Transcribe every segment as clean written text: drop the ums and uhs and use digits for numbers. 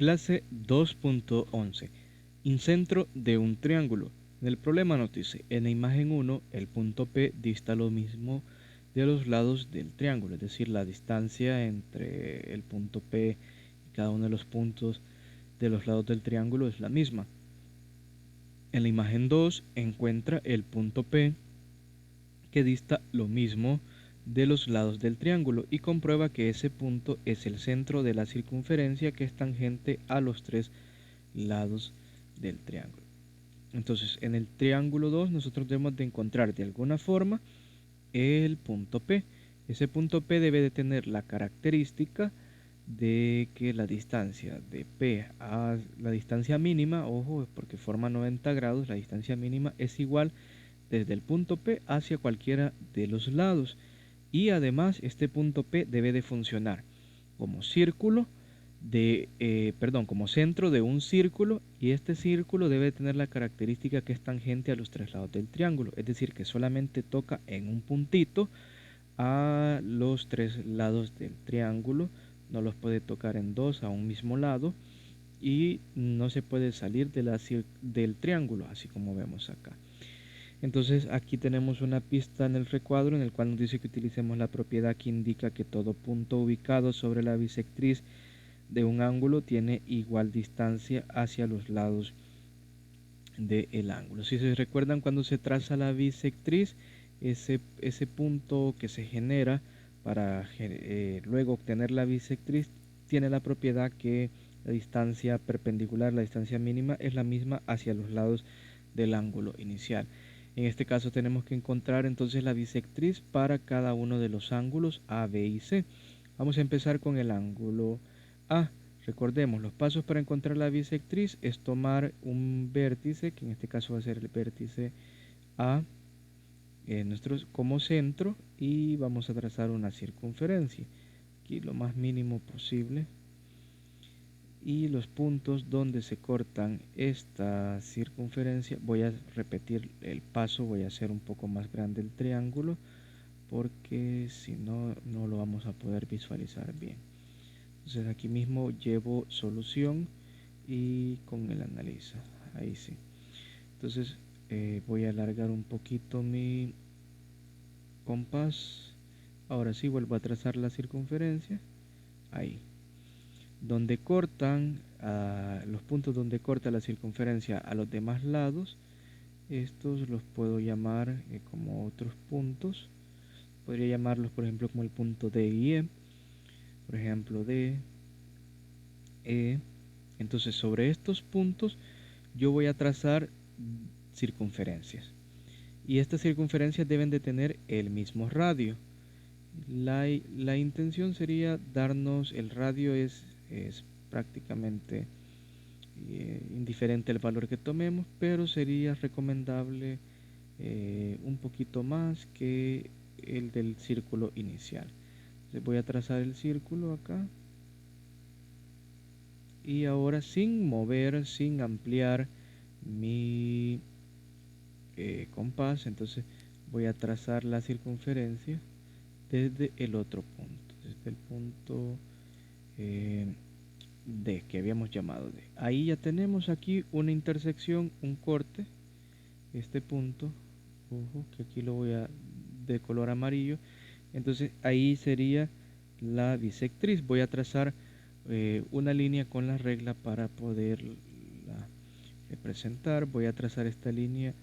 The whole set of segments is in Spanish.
Clase 2.11. Incentro de un triángulo. En el problema nos dice, en la imagen 1, el punto P dista lo mismo de los lados del triángulo, es decir, la distancia entre el punto P y cada uno de los puntos de los lados del triángulo es la misma. En la imagen 2, encuentra el punto P que dista lo mismo de los lados del triángulo y comprueba que ese punto es el centro de la circunferencia que es tangente a los tres lados del triángulo. Entonces, en el triángulo 2 nosotros debemos de encontrar de alguna forma el punto P. Ese punto P debe de tener la característica de que la distancia de P a la distancia mínima, ojo, porque forma 90 grados, la distancia mínima es igual desde el punto P hacia cualquiera de los lados. Y además este punto P debe de funcionar como círculo como centro de un círculo, y este círculo debe tener la característica que es tangente a los tres lados del triángulo, es decir, que solamente toca en un puntito a los tres lados del triángulo, no los puede tocar en dos a un mismo lado y no se puede salir del triángulo, así como vemos acá. Entonces aquí tenemos una pista en el recuadro en el cual nos dice que utilicemos la propiedad que indica que todo punto ubicado sobre la bisectriz de un ángulo tiene igual distancia hacia los lados del ángulo. Si se recuerdan, cuando se traza la bisectriz, ese punto que se genera para luego obtener la bisectriz tiene la propiedad que la distancia perpendicular, la distancia mínima, es la misma hacia los lados del ángulo inicial. En este caso tenemos que encontrar entonces la bisectriz para cada uno de los ángulos A, B y C. Vamos a empezar con el ángulo A. Recordemos, los pasos para encontrar la bisectriz es tomar un vértice, que en este caso va a ser el vértice A, como centro, y vamos a trazar una circunferencia, aquí lo más mínimo posible. Y los puntos donde se cortan esta circunferencia, voy a repetir el paso, voy a hacer un poco más grande el triángulo, porque si no, no lo vamos a poder visualizar bien. Entonces aquí mismo llevo solución y con el analiza, ahí sí. Entonces voy a alargar un poquito mi compás. Ahora sí vuelvo a trazar la circunferencia, ahí. Donde cortan, los puntos donde corta la circunferencia a los demás lados, estos los puedo llamar como otros puntos. Podría llamarlos, por ejemplo, como el punto D y E. Por ejemplo, D, E. Entonces, sobre estos puntos yo voy a trazar circunferencias. Y estas circunferencias deben de tener el mismo radio. La intención sería darnos, el radio es prácticamente indiferente el valor que tomemos, pero sería recomendable un poquito más que el del círculo inicial. Entonces voy a trazar el círculo acá, y ahora sin mover, sin ampliar mi compás, entonces voy a trazar la circunferencia desde el otro punto, desde el punto D, que habíamos llamado D. Ahí ya tenemos aquí una intersección, un corte, este punto, ojo, que aquí lo voy a de color amarillo. Entonces ahí sería la bisectriz. Voy a trazar una línea con la regla para poderla representar. Voy a trazar esta línea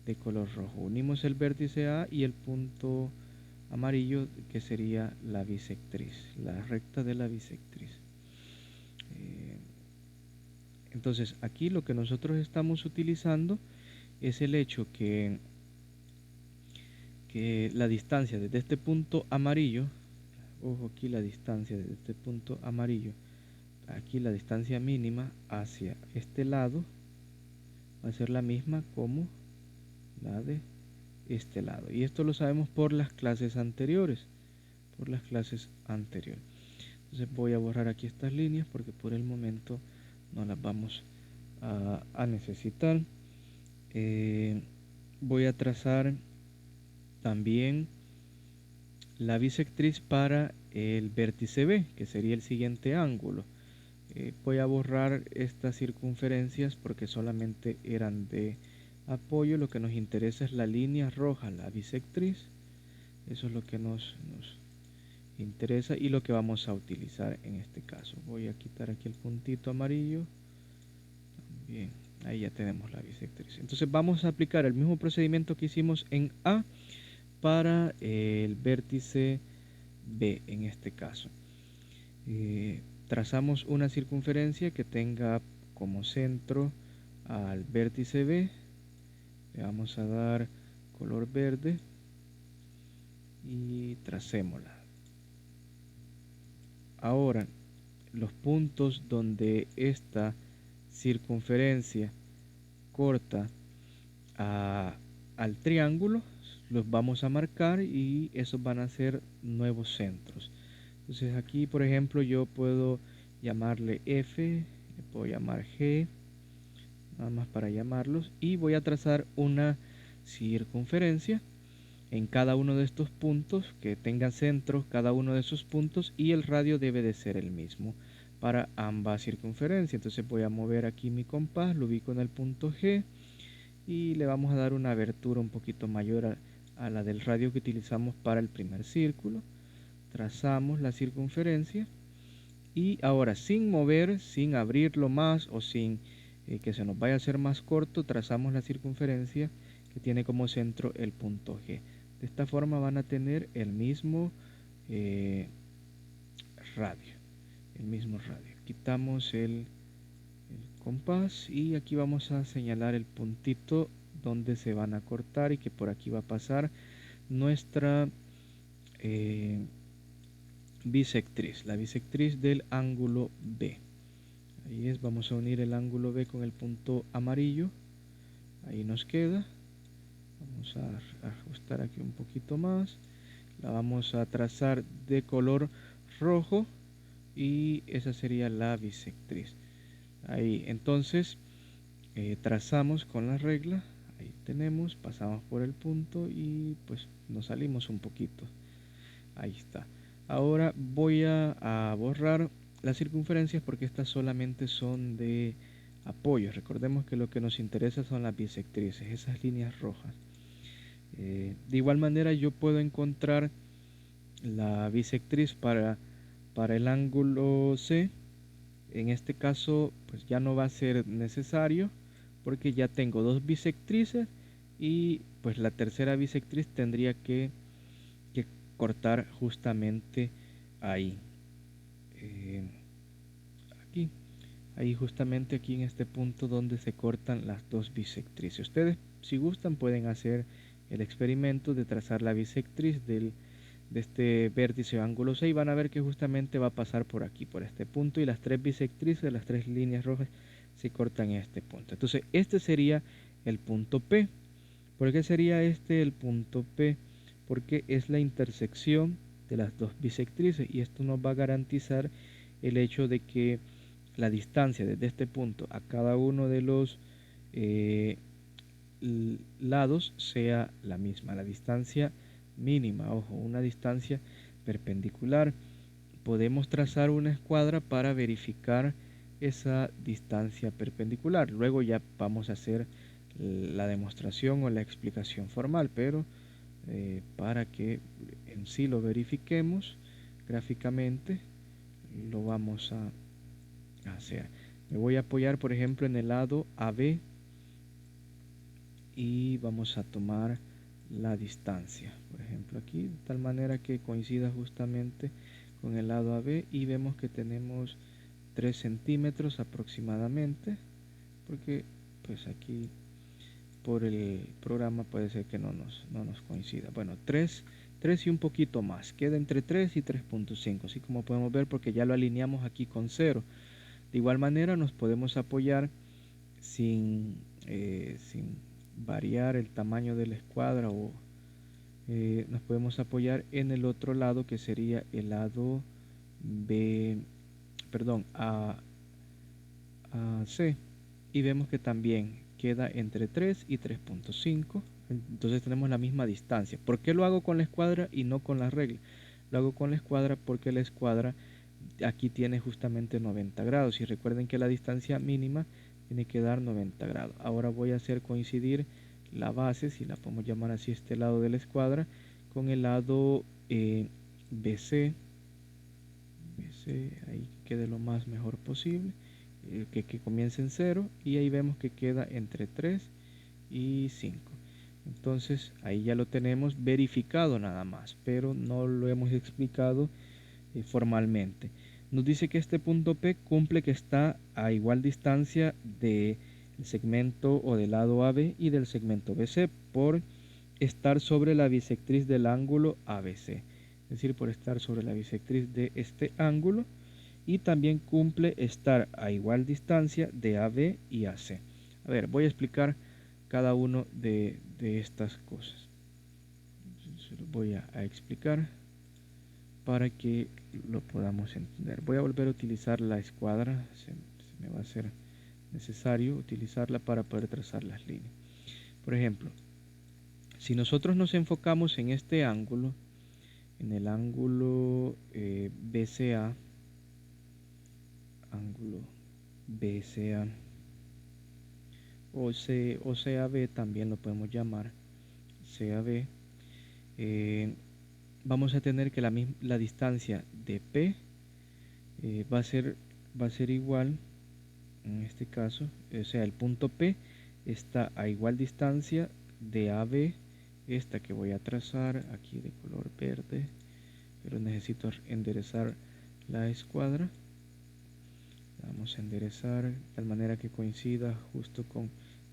de color rojo. Unimos el vértice A y el punto amarillo, que sería la bisectriz, la recta de la bisectriz. Entonces aquí lo que nosotros estamos utilizando es el hecho que la distancia desde este punto amarillo, ojo aquí la distancia desde este punto amarillo, aquí la distancia mínima hacia este lado va a ser la misma como la de este lado. Y esto lo sabemos por las clases anteriores. Entonces voy a borrar aquí estas líneas porque por el momento no las vamos a necesitar. Voy a trazar también la bisectriz para el vértice B, que sería el siguiente ángulo. voy a borrar estas circunferencias porque solamente eran de apoyo. Lo que nos interesa es la línea roja, la bisectriz. Eso es lo que nos interesa y lo que vamos a utilizar en este caso. Voy a quitar aquí el puntito amarillo. Bien, ahí ya tenemos la bisectriz. Entonces vamos a aplicar el mismo procedimiento que hicimos en A para el vértice B en este caso. Trazamos una circunferencia que tenga como centro al vértice B. Le vamos a dar color verde y tracémosla. Ahora, los puntos donde esta circunferencia corta al triángulo los vamos a marcar y esos van a ser nuevos centros. Entonces aquí, por ejemplo, yo puedo llamarle F, le puedo llamar G, nada más para llamarlos, y voy a trazar una circunferencia en cada uno de estos puntos que tengan centros cada uno de esos puntos, y el radio debe de ser el mismo para ambas circunferencias. Entonces voy a mover aquí mi compás, lo ubico en el punto G y le vamos a dar una abertura un poquito mayor a la del radio que utilizamos para el primer círculo. Trazamos la circunferencia y ahora, sin mover, sin abrirlo más o sin que se nos vaya a hacer más corto, trazamos la circunferencia que tiene como centro el punto G. De esta forma van a tener el mismo radio. Quitamos el compás y aquí vamos a señalar el puntito donde se van a cortar y que por aquí va a pasar nuestra bisectriz, la bisectriz del ángulo B. Ahí es, vamos a unir el ángulo B con el punto amarillo. Ahí nos queda. Vamos a ajustar aquí un poquito más. La vamos a trazar de color rojo y esa sería la bisectriz. Ahí, entonces, trazamos con la regla. Ahí tenemos, pasamos por el punto y pues nos salimos un poquito. Ahí está. Ahora voy a borrar las circunferencias porque estas solamente son de apoyo. Recordemos que lo que nos interesa son las bisectrices, esas líneas rojas. De igual manera yo puedo encontrar la bisectriz para el ángulo C. En este caso pues ya no va a ser necesario porque ya tengo dos bisectrices y pues la tercera bisectriz tendría que cortar justamente ahí. Ahí justamente aquí en este punto donde se cortan las dos bisectrices. Ustedes, si gustan, pueden hacer el experimento de trazar la bisectriz de este vértice o ángulo C y van a ver que justamente va a pasar por aquí, por este punto, y las tres bisectrices, las tres líneas rojas se cortan en este punto. Entonces este sería el punto P. ¿Por qué sería este el punto P? Porque es la intersección de las dos bisectrices y esto nos va a garantizar el hecho de que la distancia desde este punto a cada uno de los lados sea la misma, la distancia mínima, ojo, una distancia perpendicular. Podemos trazar una escuadra para verificar esa distancia perpendicular. Luego ya vamos a hacer la demostración o la explicación formal, pero para que en sí lo verifiquemos gráficamente, lo vamos a hacer. Me voy a apoyar, por ejemplo, en el lado AB y vamos a tomar la distancia, por ejemplo aquí, de tal manera que coincida justamente con el lado AB y vemos que tenemos 3 centímetros aproximadamente, porque pues aquí por el programa puede ser que no nos coincida. Bueno, 3 y un poquito más, queda entre 3 y 3.5, así como podemos ver porque ya lo alineamos aquí con 0. De igual manera nos podemos apoyar sin variar el tamaño de la escuadra o nos podemos apoyar en el otro lado que sería el lado B, perdón, AC y vemos que también queda entre 3 y 3.5. Entonces tenemos la misma distancia. ¿Por qué lo hago con la escuadra y no con la regla? Lo hago con la escuadra porque la escuadra aquí tiene justamente 90 grados. Y recuerden que la distancia mínima tiene que dar 90 grados. Ahora voy a hacer coincidir la base, si la podemos llamar así, este lado de la escuadra, con el lado BC. Ahí quede lo más mejor posible. Que comience en 0 y ahí vemos que queda entre 3 y 5. Entonces ahí ya lo tenemos verificado nada más, pero no lo hemos explicado formalmente. Nos dice que este punto P cumple que está a igual distancia del segmento o del lado AB y del segmento BC por estar sobre la bisectriz del ángulo ABC, es decir, por estar sobre la bisectriz de este ángulo, y también cumple estar a igual distancia de AB y AC. A ver, voy a explicar cada uno de estas cosas. Se lo voy a explicar para que lo podamos entender. Voy a volver a utilizar la escuadra, se me va a ser necesario utilizarla para poder trazar las líneas. Por ejemplo, si nosotros nos enfocamos en este ángulo, en el ángulo BCA, o CAB también lo podemos llamar, CAB, vamos a tener que la distancia de P va a ser igual, en este caso, o sea, el punto P está a igual distancia de AB, esta que voy a trazar aquí de color verde, pero necesito enderezar la escuadra. Vamos a enderezar de tal manera que coincida justo con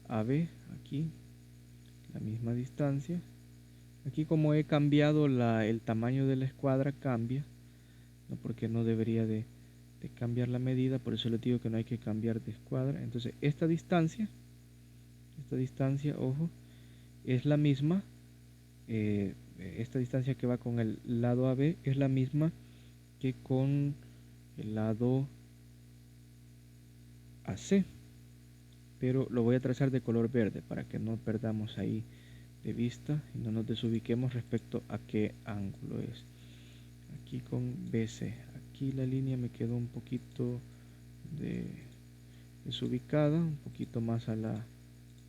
AB, aquí, la misma distancia. Aquí, como he cambiado el tamaño de la escuadra, cambia, ¿no? Porque no debería de cambiar la medida, por eso les digo que no hay que cambiar de escuadra. Entonces esta distancia, ojo, es la misma, esta distancia que va con el lado AB es la misma que con el lado AC, pero lo voy a trazar de color verde para que no perdamos ahí de vista y no nos desubiquemos respecto a qué ángulo es. Aquí con BC, aquí la línea me quedó un poquito desubicada, un poquito más a la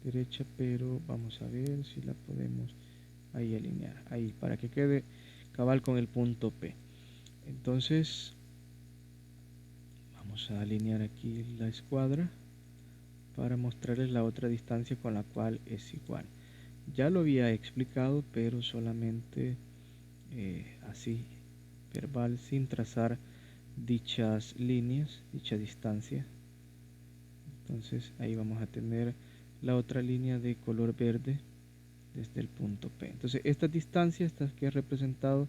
derecha, pero vamos a ver si la podemos ahí alinear, ahí, para que quede cabal con el punto P. Entonces vamos a alinear aquí la escuadra para mostrarles la otra distancia con la cual es igual. Ya lo había explicado, pero solamente así verbal, sin trazar dichas líneas, dicha distancia. Entonces ahí vamos a tener la otra línea de color verde desde el punto P. Entonces estas distancias, estas que he representado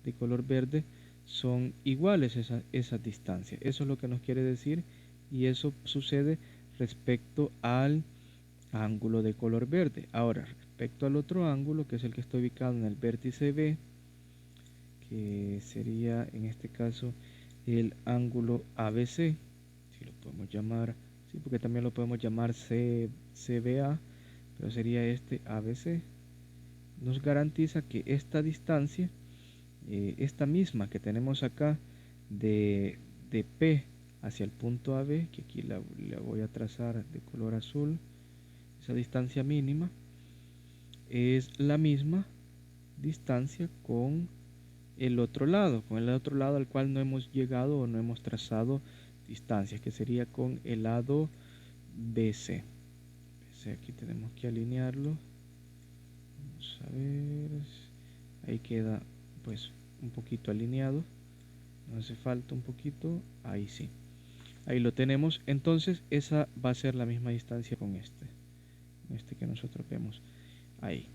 de color verde, son iguales esas distancias. Eso es lo que nos quiere decir, y eso sucede respecto al ángulo de color verde. Ahora, respecto al otro ángulo, que es el que está ubicado en el vértice B, que sería en este caso el ángulo ABC, si lo podemos llamar, sí, porque también lo podemos llamar CBA, pero sería este ABC, nos garantiza que esta distancia, esta misma que tenemos acá de P hacia el punto AB, que aquí la voy a trazar de color azul, esa distancia mínima es la misma distancia con el otro lado, al cual no hemos llegado o no hemos trazado distancias, que sería con el lado BC. Aquí tenemos que alinearlo. Vamos a ver, ahí queda pues un poquito alineado, no hace falta un poquito, ahí sí, ahí lo tenemos. Entonces esa va a ser la misma distancia con este que nosotros vemos ahí.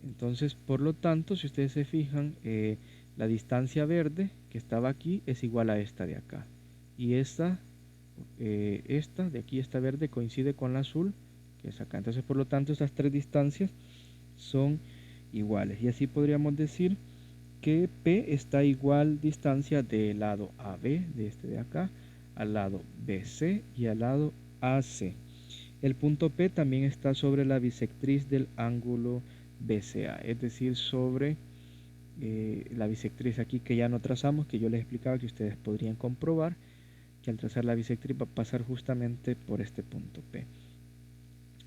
Entonces, por lo tanto, si ustedes se fijan, la distancia verde que estaba aquí es igual a esta de acá, y esta de aquí, esta verde, coincide con la azul que es acá. Entonces, por lo tanto, estas tres distancias son iguales, y así podríamos decir que P está a igual distancia del lado AB, de este de acá, al lado BC y al lado AC. El punto P también está sobre la bisectriz del ángulo BCA, es decir, sobre la bisectriz aquí que ya no trazamos, que yo les explicaba que ustedes podrían comprobar que al trazar la bisectriz va a pasar justamente por este punto P.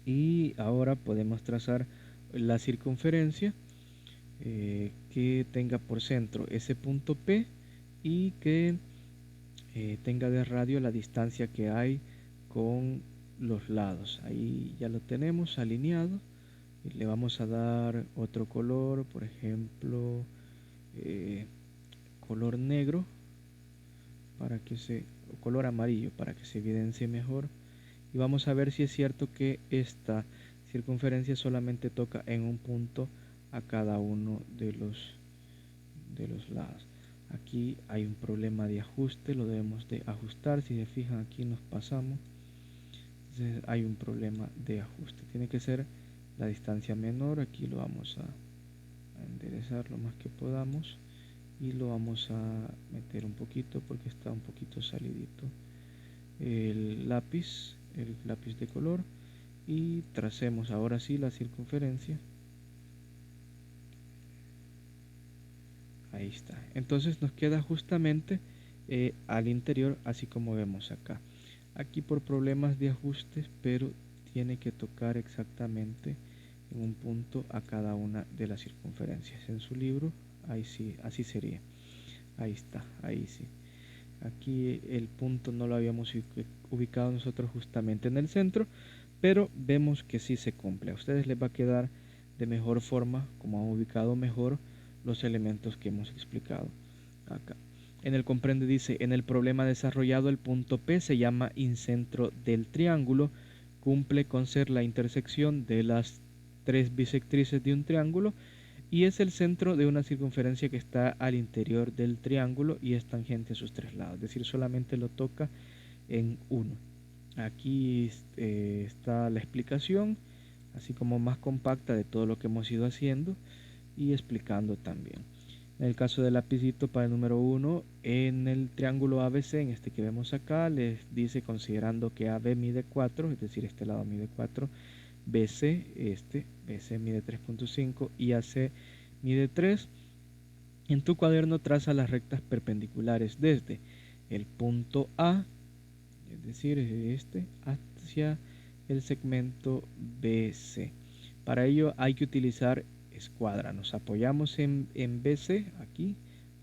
Y ahora podemos trazar la circunferencia que tenga por centro ese punto P y que tenga de radio la distancia que hay con los lados. Ahí ya lo tenemos alineado. Y le vamos a dar otro color, por ejemplo, color negro, o color amarillo, para que se evidencie mejor. Y vamos a ver si es cierto que esta circunferencia solamente toca en un punto a cada uno de los lados. Aquí hay un problema de ajuste, lo debemos de ajustar. Si se fijan, aquí nos pasamos. Entonces hay un problema de ajuste. Tiene que ser la distancia menor. Aquí lo vamos a enderezar lo más que podamos y lo vamos a meter un poquito porque está un poquito salidito el lápiz de color, y tracemos ahora sí la circunferencia. Ahí está. Entonces nos queda justamente al interior, así como vemos acá. Aquí por problemas de ajustes, pero tiene que tocar exactamente en un punto a cada una de las circunferencias. En su libro, ahí sí, así sería. Ahí está, ahí sí. Aquí el punto no lo habíamos ubicado nosotros justamente en el centro, pero vemos que sí se cumple. A ustedes les va a quedar de mejor forma, como han ubicado mejor los elementos que hemos explicado acá. En el comprende dice, en el problema desarrollado el punto P se llama incentro del triángulo, cumple con ser la intersección de las tres bisectrices de un triángulo y es el centro de una circunferencia que está al interior del triángulo y es tangente a sus tres lados, es decir, solamente lo toca en uno. Aquí está la explicación, así como más compacta de todo lo que hemos ido haciendo y explicando también. En el caso del lapicito para el número 1, en el triángulo ABC, en este que vemos acá, les dice considerando que AB mide 4, es decir, este lado mide 4, BC mide 3.5 y AC mide 3. En tu cuaderno traza las rectas perpendiculares desde el punto A, es decir, este, hacia el segmento BC. Para ello hay que utilizar escuadra. Nos apoyamos en BC, aquí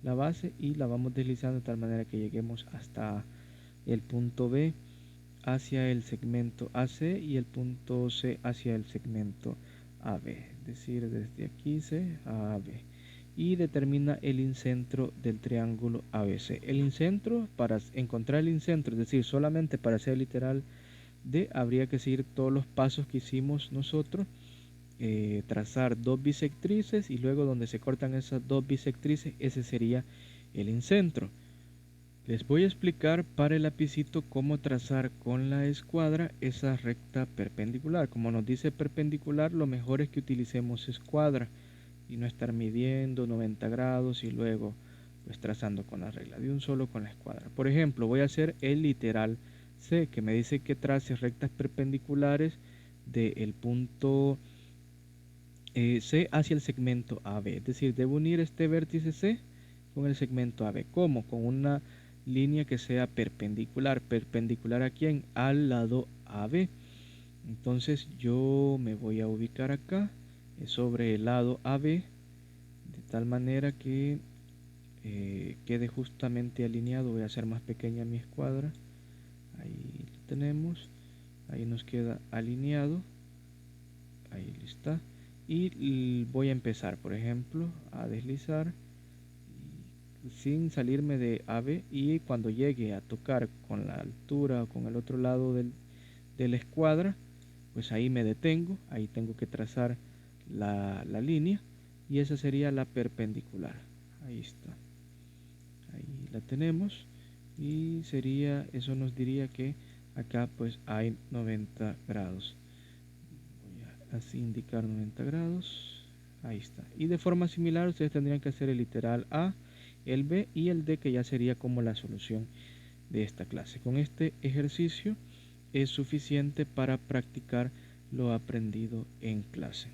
la base, y la vamos deslizando de tal manera que lleguemos hasta el punto B hacia el segmento AC y el punto C hacia el segmento AB, es decir, desde aquí C a AB, y determina el incentro del triángulo ABC. El incentro, para encontrar el incentro, es decir, solamente para hacer literal D, habría que seguir todos los pasos que hicimos nosotros, trazar dos bisectrices y luego donde se cortan esas dos bisectrices, ese sería el incentro. Les voy a explicar para el lapicito cómo trazar con la escuadra esa recta perpendicular. Como nos dice perpendicular, lo mejor es que utilicemos escuadra y no estar midiendo 90 grados y luego pues trazando con la regla, de un solo con la escuadra. Por ejemplo, voy a hacer el literal C, que me dice que trace rectas perpendiculares del punto C hacia el segmento AB. Es decir, debo unir este vértice C con el segmento AB. ¿Cómo? Con una línea que sea perpendicular. ¿Perpendicular a quién? Al lado AB. Entonces yo me voy a ubicar acá sobre el lado AB de tal manera que quede justamente alineado. Voy a hacer más pequeña mi escuadra. Ahí lo tenemos. Ahí nos queda alineado. Ahí está. Y voy a empezar, por ejemplo, a deslizar sin salirme de AB, y cuando llegue a tocar con la altura o con el otro lado de la escuadra, pues ahí me detengo. Ahí tengo que trazar la línea y esa sería la perpendicular. Ahí está, ahí la tenemos, y sería, eso nos diría que acá pues hay 90 grados. Voy a así indicar 90 grados. Ahí está. Y de forma similar ustedes tendrían que hacer el literal A, el B y el D, que ya sería como la solución de esta clase. Con este ejercicio es suficiente para practicar lo aprendido en clase.